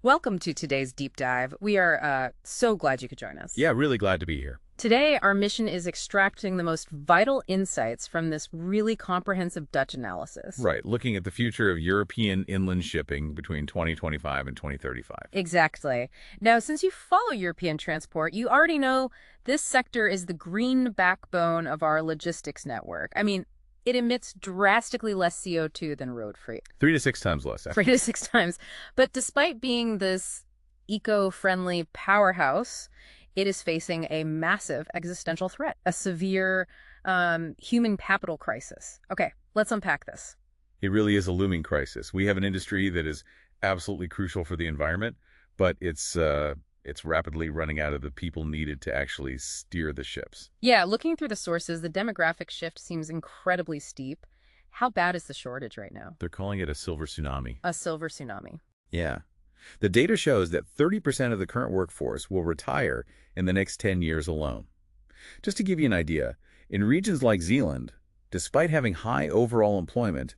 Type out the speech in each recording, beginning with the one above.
Welcome to today's deep dive. We are so glad you could join us. Yeah, really glad to be here. Today, our mission is extracting the most vital insights from this really comprehensive Dutch analysis. Right, looking at the future of European inland shipping between 2025 and 2035. Exactly. Now, since you follow European transport, you already know this sector is the green backbone of our logistics network. I mean, it emits drastically less CO2 than road freight. 3 to 6 times less. 3 to 6 times. But despite being this eco-friendly powerhouse, it is facing a massive existential threat, a severe human capital crisis. Okay, let's unpack this. It really is a looming crisis. We have an industry that is absolutely crucial for the environment, but it's rapidly running out of the people needed to actually steer the ships. Yeah, looking through the sources, the demographic shift seems incredibly steep. How bad is the shortage right now? They're calling it a silver tsunami. A silver tsunami. Yeah. The data shows that 30% of the current workforce will retire in the next 10 years alone. Just to give you an idea, in regions like Zeeland, despite having high overall employment,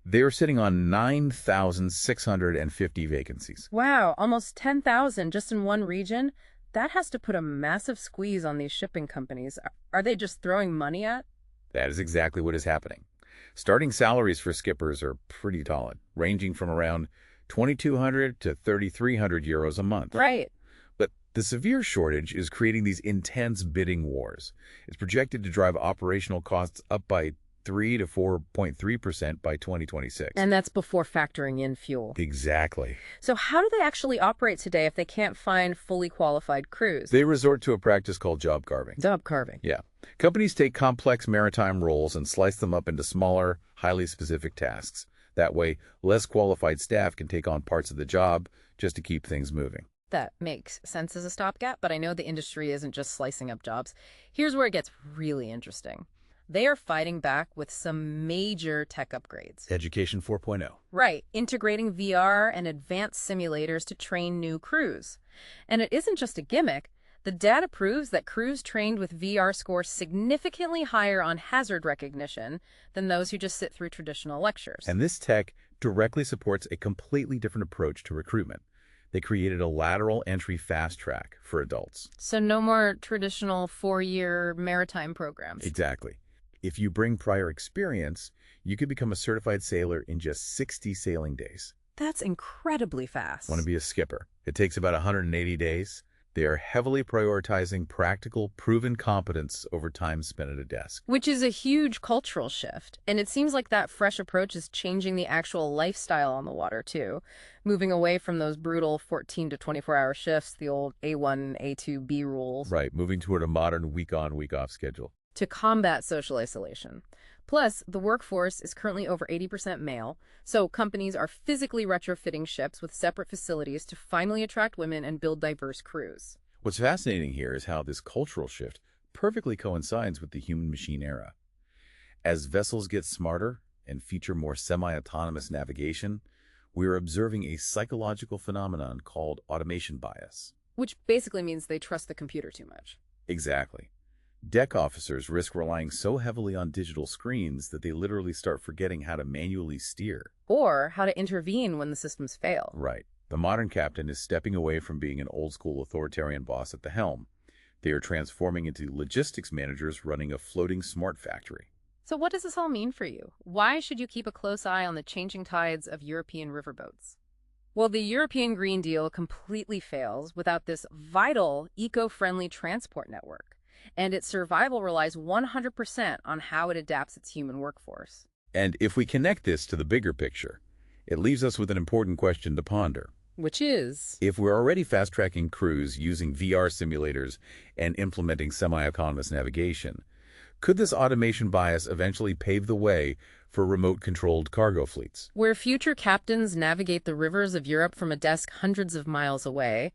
they're sitting on 9,650 vacancies. Wow, almost 10,000 just in one region? That has to put a massive squeeze on these shipping companies. Are they just throwing money at? That is exactly what is happening. Starting salaries for skippers are pretty solid, ranging from around 2,200 to 3,300 euros a month. Right. But the severe shortage is creating these intense bidding wars. It's projected to drive operational costs up by 3 to 4.3% by 2026. And that's before factoring in fuel. Exactly. So how do they actually operate today if they can't find fully qualified crews? They resort to a practice called job carving. Job carving. Yeah. Companies take complex maritime roles and slice them up into smaller, highly specific tasks. That way, less qualified staff can take on parts of the job just to keep things moving. That makes sense as a stopgap, but I know the industry isn't just slicing up jobs. Here's where it gets really interesting. They are fighting back with some major tech upgrades. Education 4.0. Right, integrating VR and advanced simulators to train new crews. And it isn't just a gimmick. The data proves that crews trained with VR score significantly higher on hazard recognition than those who just sit through traditional lectures. And this tech directly supports a completely different approach to recruitment. They created a lateral entry fast track for adults. So no more traditional 4-year maritime programs. Exactly. If you bring prior experience, you could become a certified sailor in just 60 sailing days. That's incredibly fast. Want to be a skipper? It takes about 180 days. They are heavily prioritizing practical, proven competence over time spent at a desk. Which is a huge cultural shift. And it seems like that fresh approach is changing the actual lifestyle on the water, too. Moving away from those brutal 14 to 24-hour shifts, the old A1, A2, B rules. Right, moving toward a modern week-on, week-off schedule. To combat social isolation. Plus, the workforce is currently over 80% male, so companies are physically retrofitting ships with separate facilities to finally attract women and build diverse crews. What's fascinating here is how this cultural shift perfectly coincides with the human-machine era. As vessels get smarter and feature more semi-autonomous navigation, we are observing a psychological phenomenon called automation bias. Which basically means they trust the computer too much. Exactly. Deck officers risk relying so heavily on digital screens that they literally start forgetting how to manually steer. Or how to intervene when the systems fail. Right. The modern captain is stepping away from being an old-school authoritarian boss at the helm. They are transforming into logistics managers running a floating smart factory. So what does this all mean for you? Why should you keep a close eye on the changing tides of European riverboats? Well, the European Green Deal completely fails without this vital, eco-friendly transport network. And its survival relies 100% on how it adapts its human workforce. And if we connect this to the bigger picture, it leaves us with an important question to ponder. Which is? If we're already fast-tracking crews using VR simulators and implementing semi-autonomous navigation, could this automation bias eventually pave the way for remote-controlled cargo fleets? Where future captains navigate the rivers of Europe from a desk hundreds of miles away,